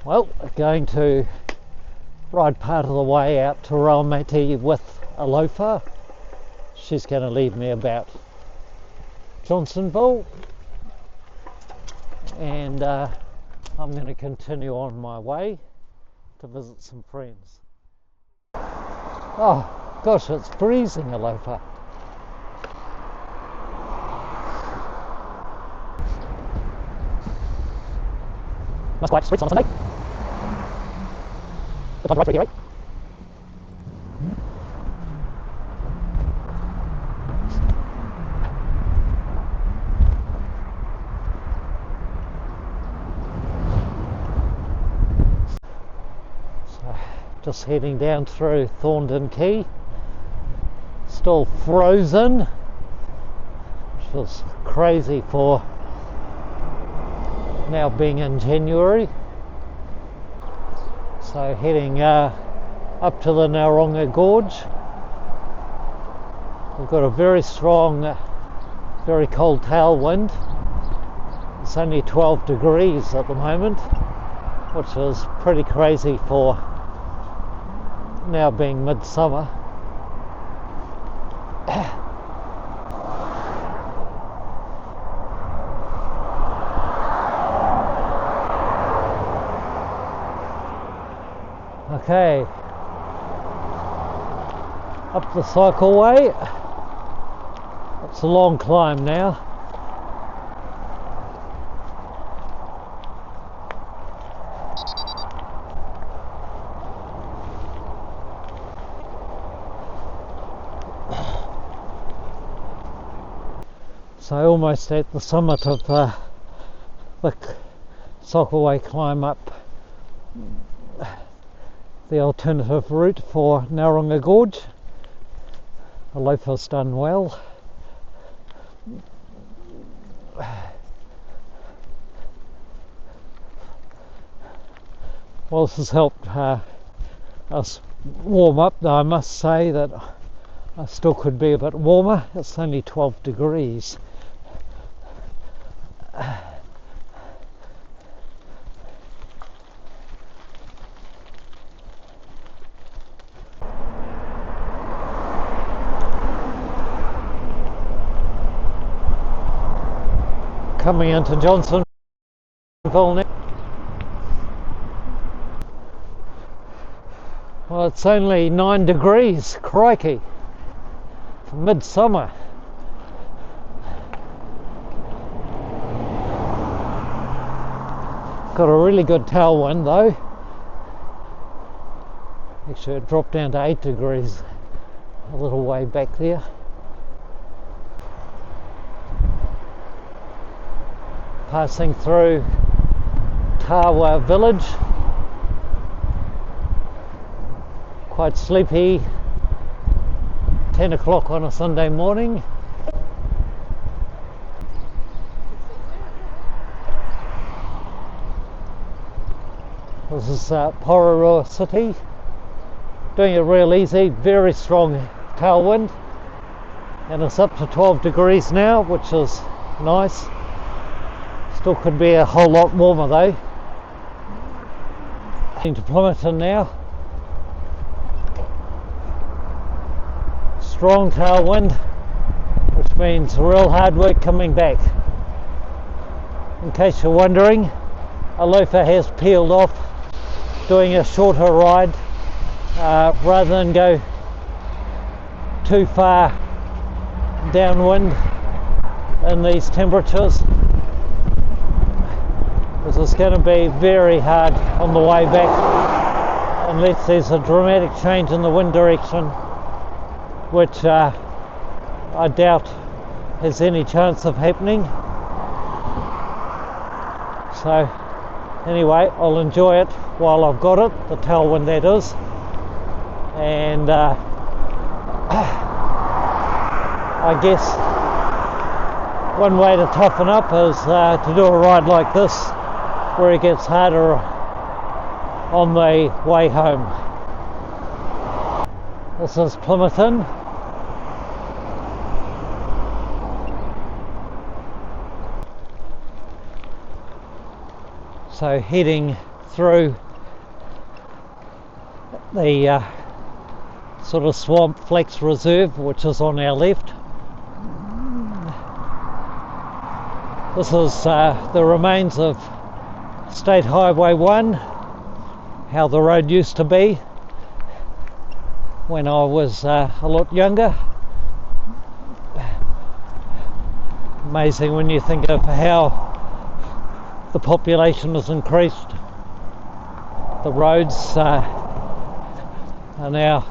Well, going to ride part of the way out to Raumati with a loafer. She's going to leave me about Johnsonville, and I'm going to continue on my way to visit some friends. Oh gosh, it's freezing, a loafer. Must quite streets on a Sunday. The time to ride for a So, just heading down through Thorndon Quay. Still frozen, which was crazy for now being in January. So heading up to the Naronga Gorge. We've got a very strong, very cold tailwind. It's only 12 degrees at the moment, which is pretty crazy for now being midsummer. Okay, up the cycleway. It's a long climb now. So almost at the summit of the cycleway climb up the alternative route for Naronga Gorge. The loafer's done well. Well, this has helped us warm up, though I must say that I still could be a bit warmer. It's only 12 degrees. Coming into Johnsonville now. Well, it's only 9 degrees, crikey, for midsummer. Got a really good tailwind though. Actually, it dropped down to 8 degrees a little way back there. Passing through Tawa village. Quite sleepy, 10 o'clock on a Sunday morning. This is Pororoa City. Doing it real easy, very strong tailwind, and it's up to 12 degrees now, which is nice. Still could be a whole lot warmer though. Heading to Plymouton now. Strong tailwind, which means real hard work coming back. In case you're wondering, a loafer has peeled off doing a shorter ride rather than go too far downwind in these temperatures. Because it's going to be very hard on the way back unless there's a dramatic change in the wind direction, which I doubt has any chance of happening. So anyway, I'll enjoy it while I've got it, the tailwind that is, and I guess one way to toughen up is to do a ride like this where it gets harder on the way home. This is Plymouton. So heading through the sort of swamp flex reserve, which is on our left. This is the remains of State Highway 1, how the road used to be when I was a lot younger. Amazing when you think of how the population has increased. The roads are now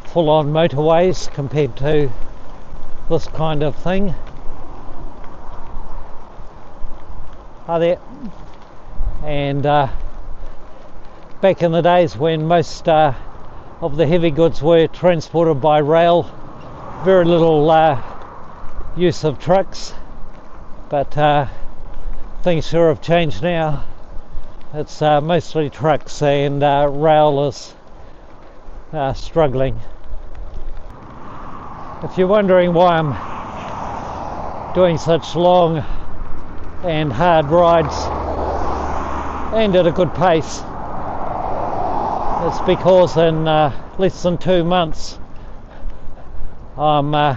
full-on motorways compared to this kind of thing. Hi there. And back in the days when most of the heavy goods were transported by rail, very little use of trucks, but things sure have changed now. It's mostly trucks, and rail is struggling. If you're wondering why I'm doing such long and hard rides and at a good pace, it's because in less than 2 months I'm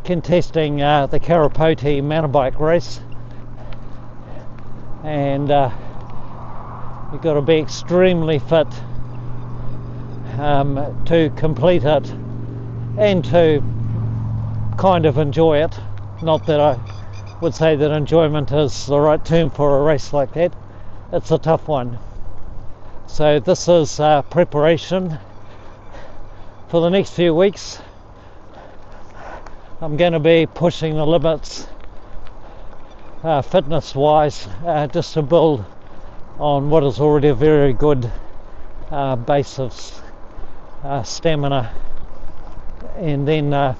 contesting the Raumati mountain bike race, and you've got to be extremely fit to complete it and to kind of enjoy it. Not that I would say that enjoyment is the right term for a race like that. It's a tough one. So this is preparation for the next few weeks. I'm going to be pushing the limits fitness wise, just to build on what is already a very good base of stamina, and then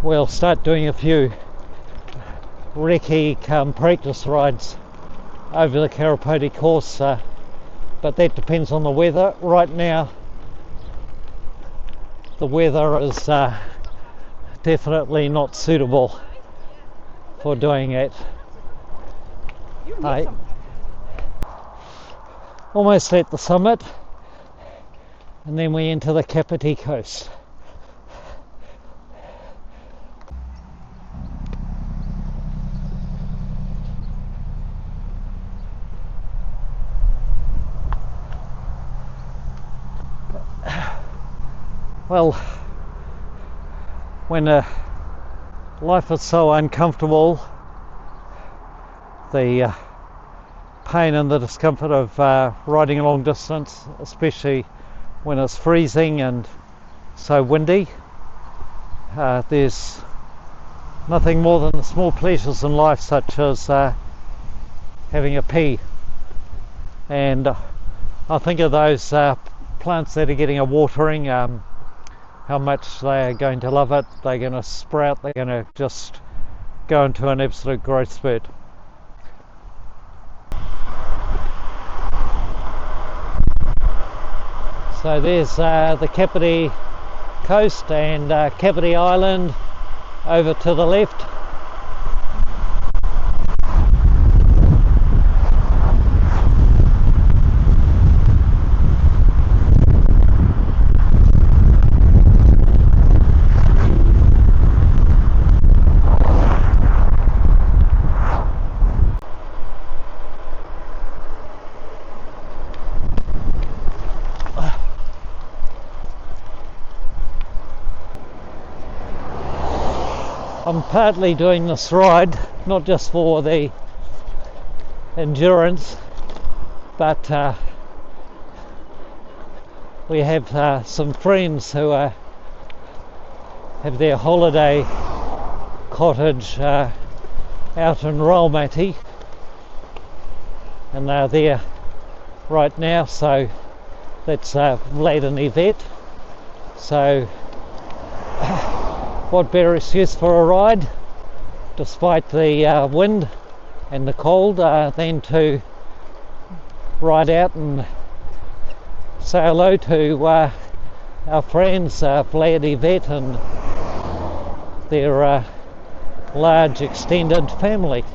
we'll start doing a few recce practice rides over the Raumati course, but that depends on the weather. Right now the weather is definitely not suitable for doing it. Almost at the summit, and then we enter the Raumati coast. Well, when life is so uncomfortable, the pain and the discomfort of riding a long distance, especially when it's freezing and so windy, there's nothing more than the small pleasures in life, such as having a pee. And I think of those plants that are getting a watering, how much they're going to love it. They're going to sprout, they're going to just go into an absolute growth spurt. So there's the Raumati coast and Raumati Island over to the left. I'm partly doing this ride not just for the endurance, but we have some friends who have their holiday cottage out in Raumati, and they're there right now, so that's Vlad and Yvette. So what better excuse for a ride, despite the wind and the cold, than to ride out and say hello to our friends Vlad, Yvette and their large extended family.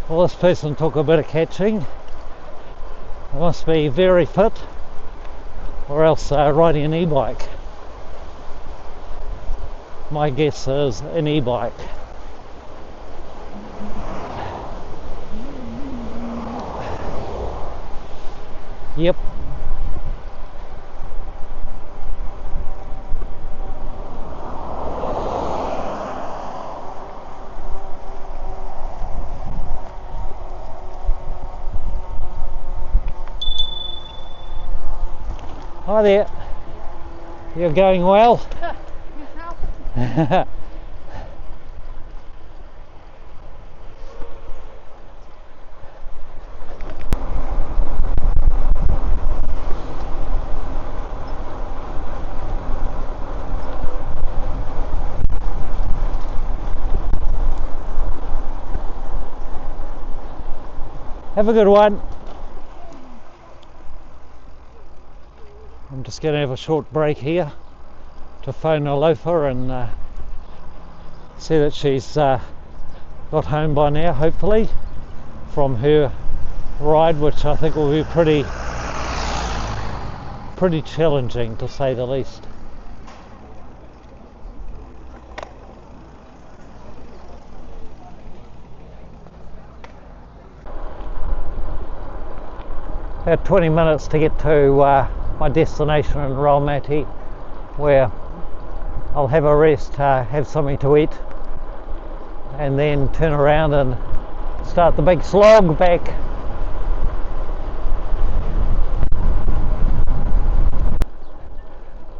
Well, this person took a bit of catching. They must be very fit, or else riding an e-bike. My guess is an e-bike. Yep. Hi there. You're going well? Yourself? Have a good one. I'm just going to have a short break here to phone a loafer and see that she's got home by now, hopefully, from her ride, which I think will be pretty challenging, to say the least. About 20 minutes to get to my destination in Raumati, where I'll have a rest, have something to eat, and then turn around and start the big slog back.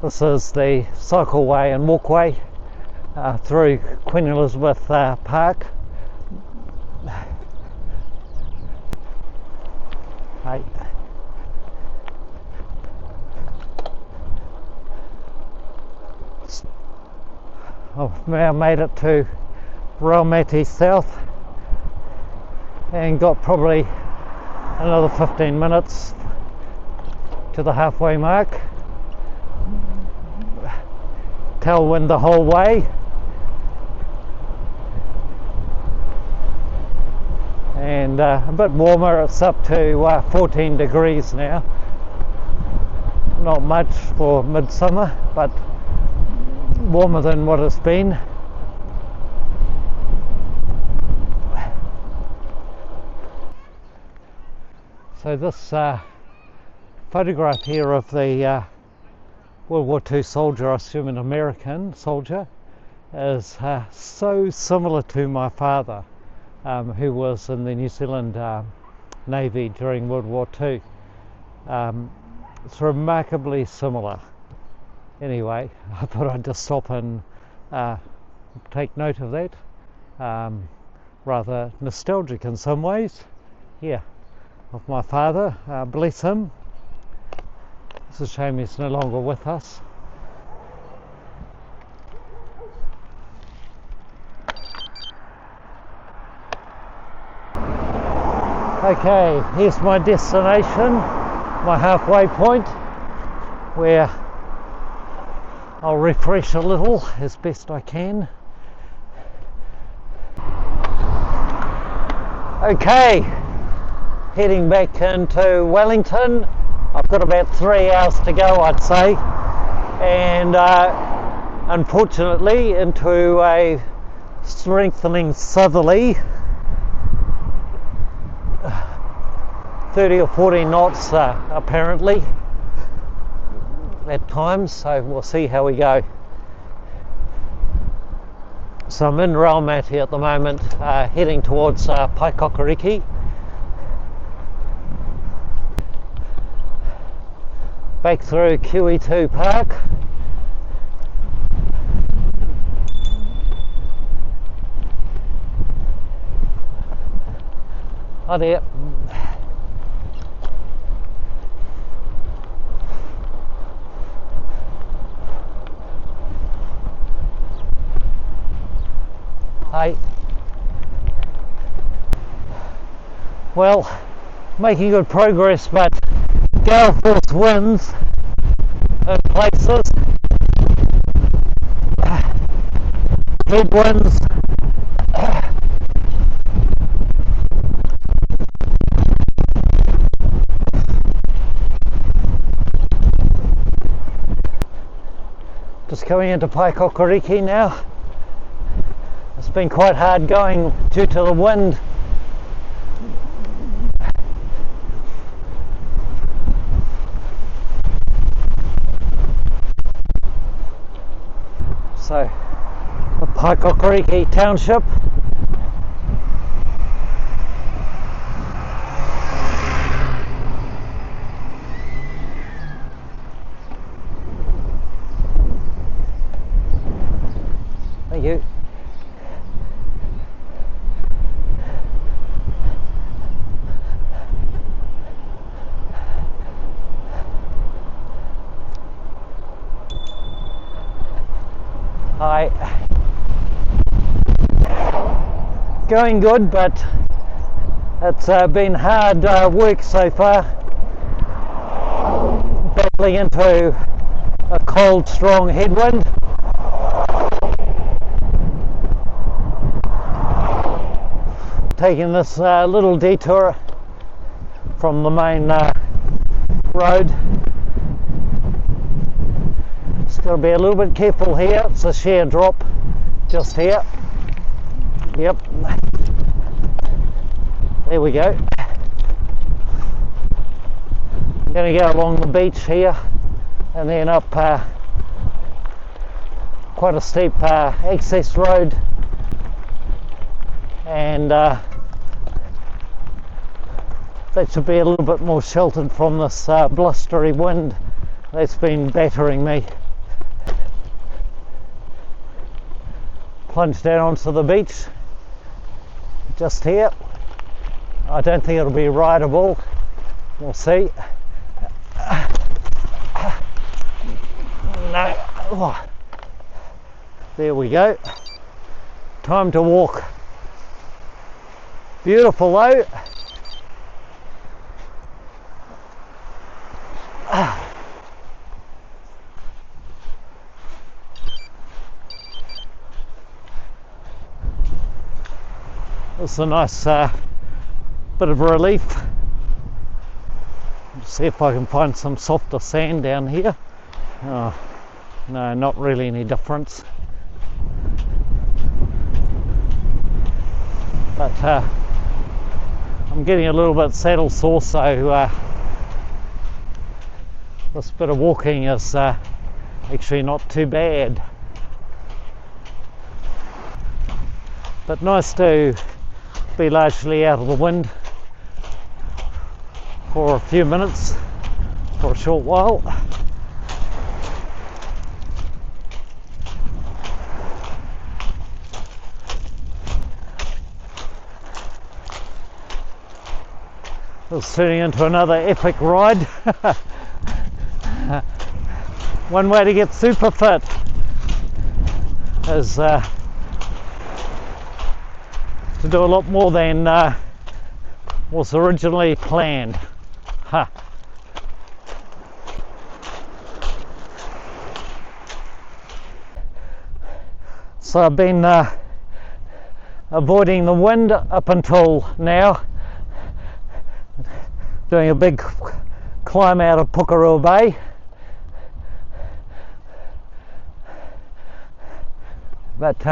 This is the cycleway and walkway through Queen Elizabeth Park. Right. I've now made it to Raumati South and got probably another 15 minutes to the halfway mark. Tailwind the whole way, and a bit warmer. It's up to 14 degrees now. Not much for midsummer, but warmer than what it's been. So this photograph here of the World War II soldier, I assume an American soldier, is so similar to my father, who was in the New Zealand Navy during World War II. It's remarkably similar. Anyway, I thought I'd just stop and take note of that. Rather nostalgic in some ways. Yeah, of my father, bless him. It's a shame he's no longer with us. Okay, here's my destination, my halfway point, where I'll refresh a little as best I can. Okay, heading back into Wellington. I've got about 3 hours to go, I'd say, and unfortunately into a strengthening southerly, 30 or 40 knots apparently at times, so we'll see how we go. So I'm in Raumati at the moment, heading towards Paikokariki. Back through QE2 Park. Hi there. Hi. Well, making good progress, but gale force winds in places, headwinds, coming into Paikokoriki now. It's been quite hard going due to the wind. So, the Paikokoriki township. Thank you. Hi. Going good, but it's been hard work so far. Battling into a cold, strong headwind. Taking this little detour from the main road. Just got to be a little bit careful here. It's a sheer drop just here. Yep. There we go. I'm going to go along the beach here and then up quite a steep access road, and that should be a little bit more sheltered from this blustery wind that's been battering me. Plunge down onto the beach just here. I don't think it'll be rideable. We'll see. No. Oh. There we go. Time to walk. Beautiful though. It's a nice bit of relief. See if I can find some softer sand down here. Oh, no, not really any difference. But I'm getting a little bit saddle sore, so this bit of walking is actually not too bad. But nice to be largely out of the wind for a few minutes, for a short while. It's turning into another epic ride. One way to get super fit is to do a lot more than was originally planned. Huh. So I've been avoiding the wind up until now, doing a big climb out of Pukerua Bay. But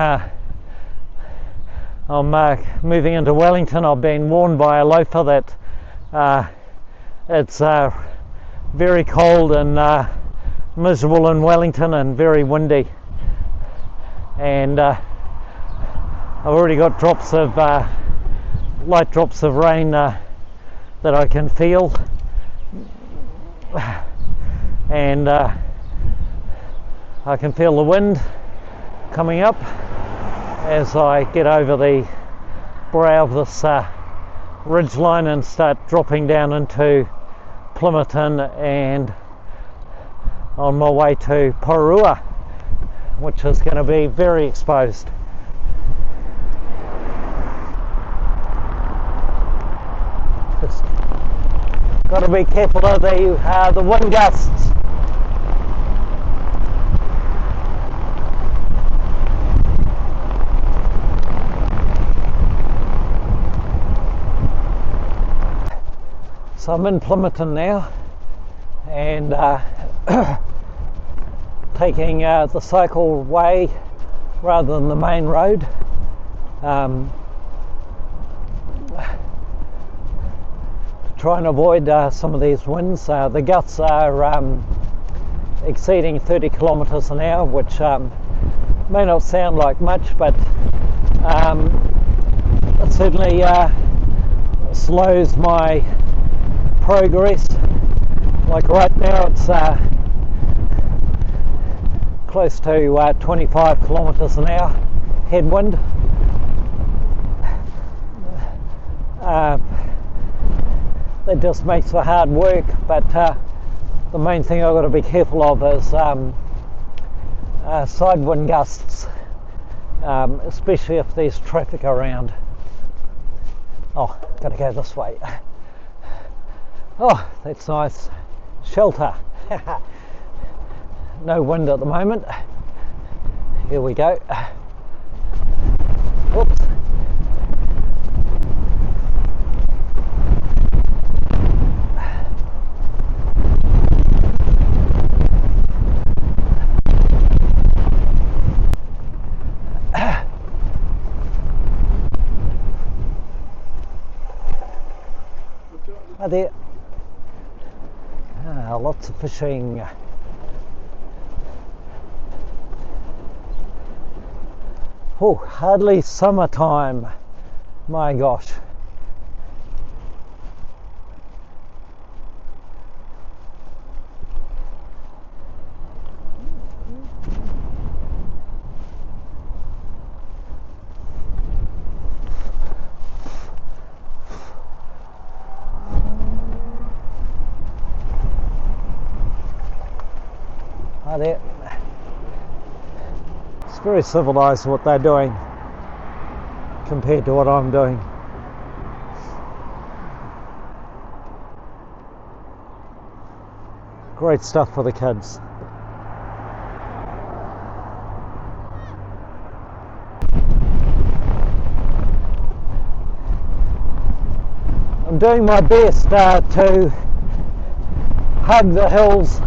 I'm moving into Wellington. I've been warned by a loafer that it's very cold and miserable in Wellington and very windy, and I've already got drops of light drops of rain that I can feel, and I can feel the wind coming up as I get over the brow of this ridge line and start dropping down into Plimmerton and on my way to Pororua, which is going to be very exposed. Just got to be careful of the wind gusts. So I'm in Plimmerton now, and taking the cycleway rather than the main road. To try and avoid some of these winds. The gusts are exceeding 30 kilometres an hour, which may not sound like much, but it certainly slows my progress. Like right now it's close to 25 kilometres an hour headwind. That just makes for hard work, but the main thing I've got to be careful of is side wind gusts, especially if there's traffic around. Oh, got to go this way. Oh, that's nice. Shelter. No wind at the moment. Here we go. Whoops. Hi there. Lots of fishing. Oh, hardly summertime. My gosh. Hi there. It's very civilised what they're doing compared to what I'm doing. Great stuff for the kids. I'm doing my best to hug the hills,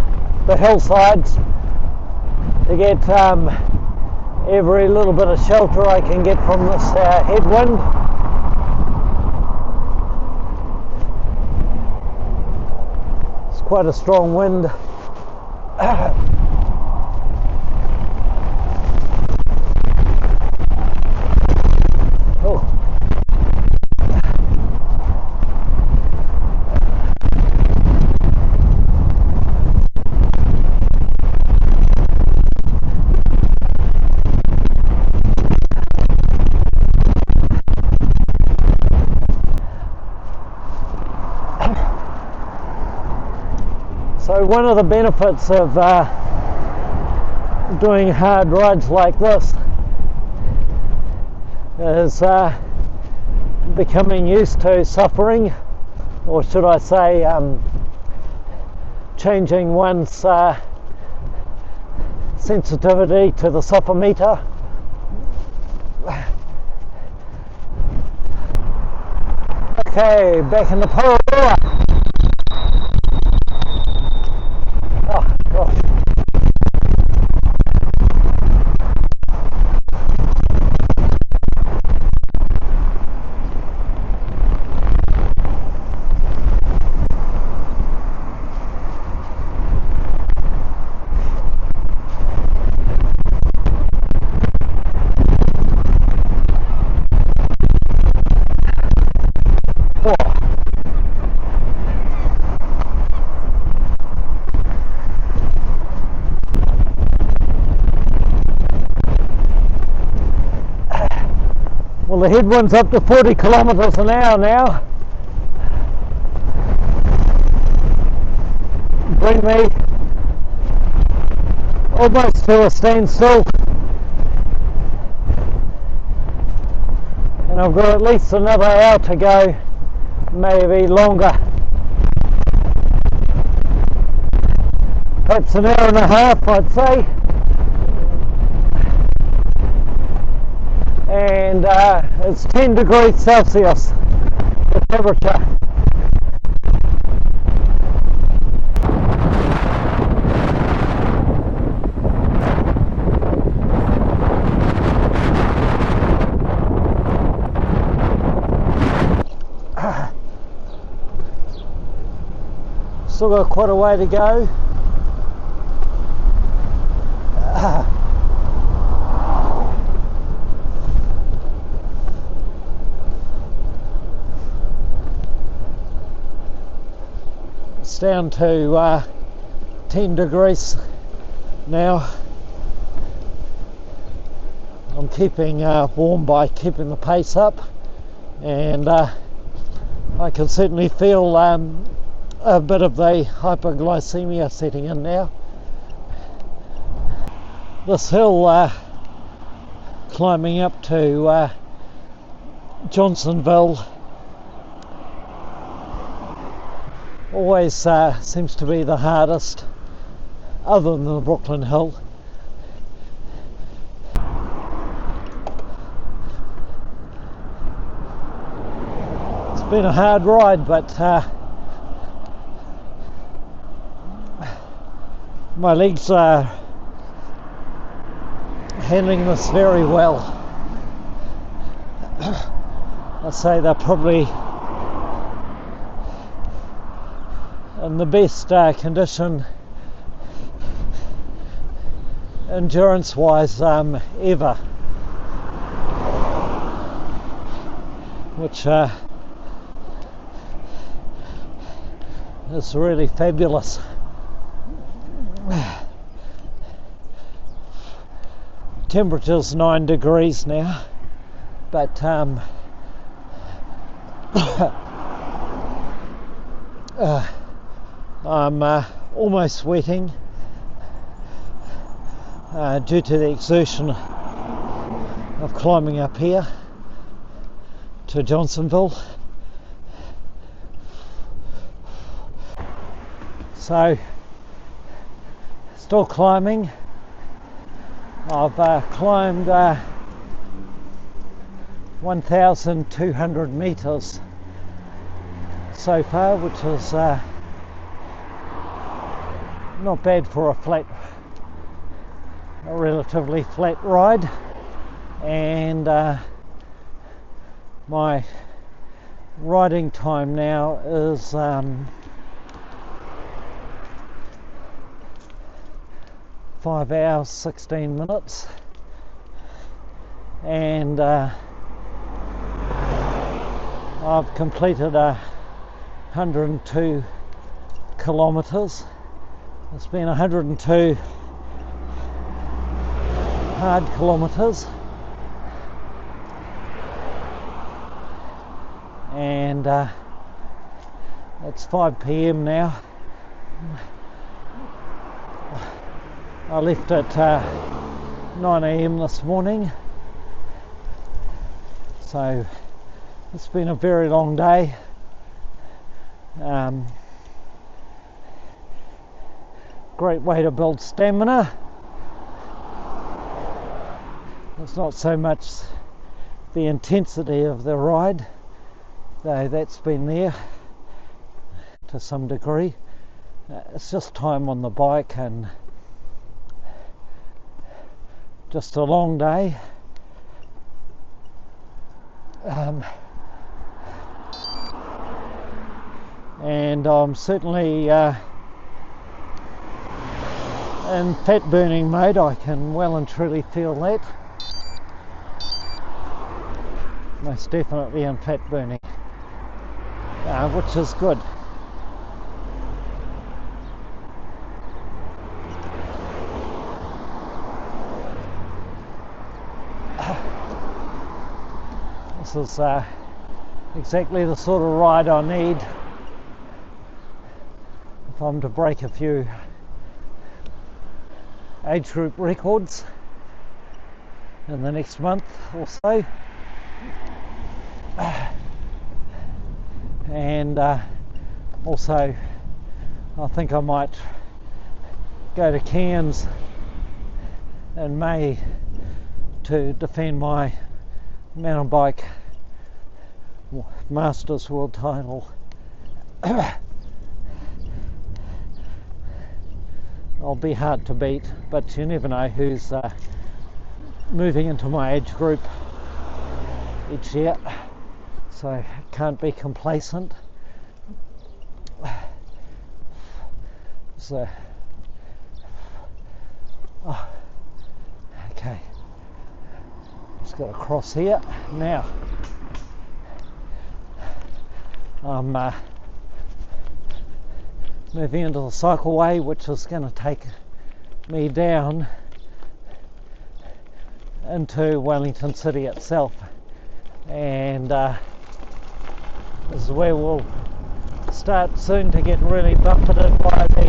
the hillsides, to get every little bit of shelter I can get from this headwind. It's quite a strong wind. So one of the benefits of doing hard rides like this is becoming used to suffering, or should I say changing one's sensitivity to the suffer meter. Okay, back in the Porora. Oh gosh. Well, the headwind's up to 40 kilometres an hour now. Bring me almost to a standstill. And I've got at least another hour to go, maybe longer. Perhaps an hour and a half, I'd say. And it's 10 degrees Celsius, the temperature. Still got quite a way to go. It's down to 10 degrees now. I'm keeping warm by keeping the pace up, and I can certainly feel a bit of the hypoglycemia setting in now. This hill climbing up to Johnsonville always seems to be the hardest, other than the Brooklyn Hill. It's been a hard ride, but my legs are handling this very well. I'd say they're probably in the best condition endurance wise ever, which is really fabulous. Temperature's 9 degrees now, but I'm almost sweating due to the exertion of climbing up here to Johnsonville. So, still climbing. I've climbed 1,200 meters so far, which is not bad for a relatively flat ride, and my riding time now is 5 hours 16 minutes, and I've completed 102 kilometers. It's been 102 hard kilometers, and it's 5 p.m. now. I left at 9 a.m. this morning, so it's been a very long day. Great way to build stamina. It's not so much the intensity of the ride, though that's been there to some degree. It's just time on the bike and just a long day. And I'm certainly in fat burning mode. I can well and truly feel that. Most definitely in fat burning, which is good. This is exactly the sort of ride I need if I'm to break a few age group records in the next month or so. And also I think I might go to Cairns in May to defend my mountain bike Masters World title. I'll be hard to beat, but you never know who's moving into my age group each year, so can't be complacent. So, oh, okay, just got to cross here now. I'm moving into the cycleway, which is going to take me down into Wellington City itself, and this is where we'll start soon to get really buffeted by the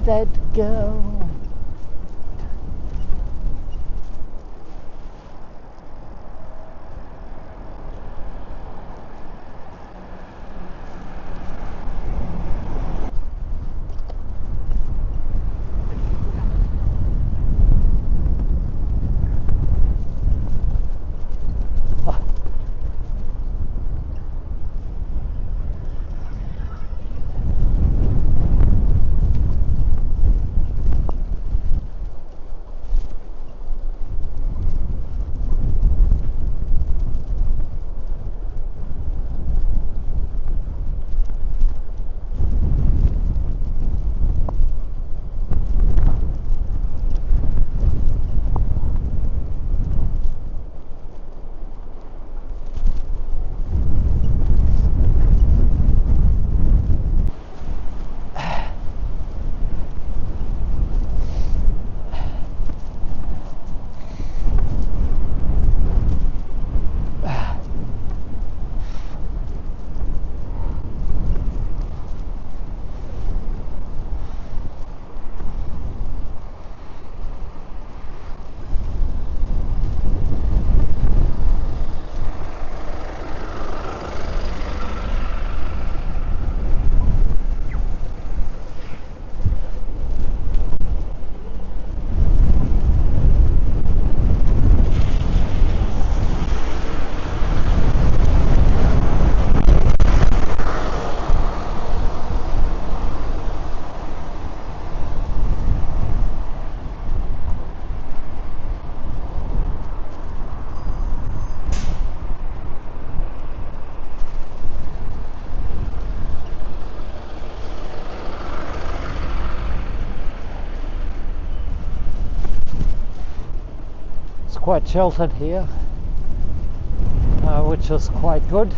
that go. Quite sheltered here, which is quite good.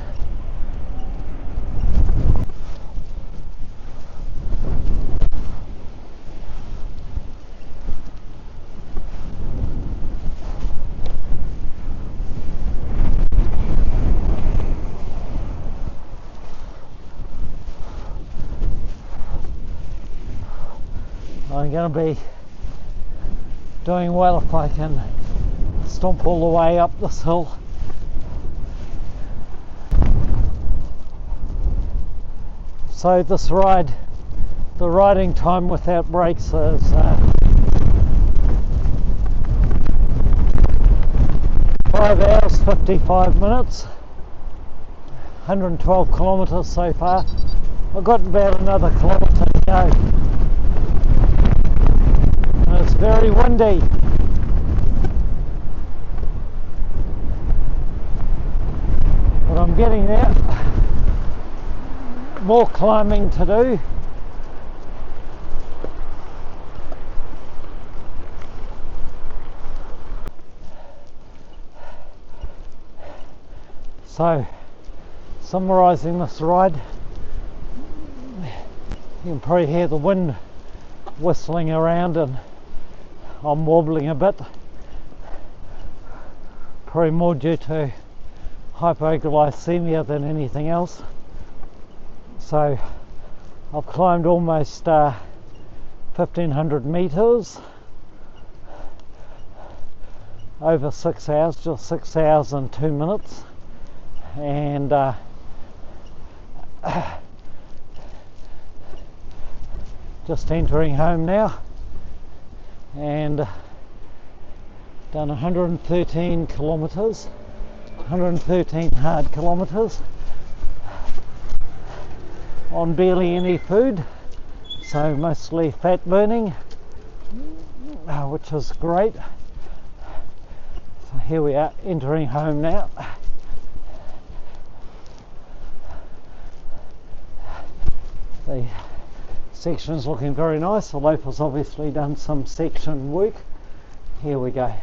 I'm going to be doing well if I can stomp all the way up this hill. So this ride, the riding time without brakes is 5 hours 55 minutes, 112 kilometres so far. I've got about another kilometre to go. And it's very windy. But I'm getting there. More climbing to do. So, summarising this ride, you can probably hear the wind whistling around and I'm wobbling a bit, probably more due to hypoglycemia than anything else. So I've climbed almost 1500 metres over 6 hours, just 6 hours and 2 minutes, and just entering home now, and done 113 kilometres, 113 hard kilometres on barely any food, so mostly fat burning, which is great. So here we are entering home now. The section's looking very nice. The loafer's obviously done some section work. Here we go.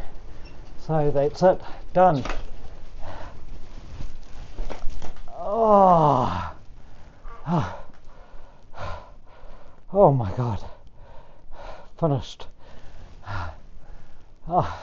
So that's it, done. Oh, oh my God, finished. Oh.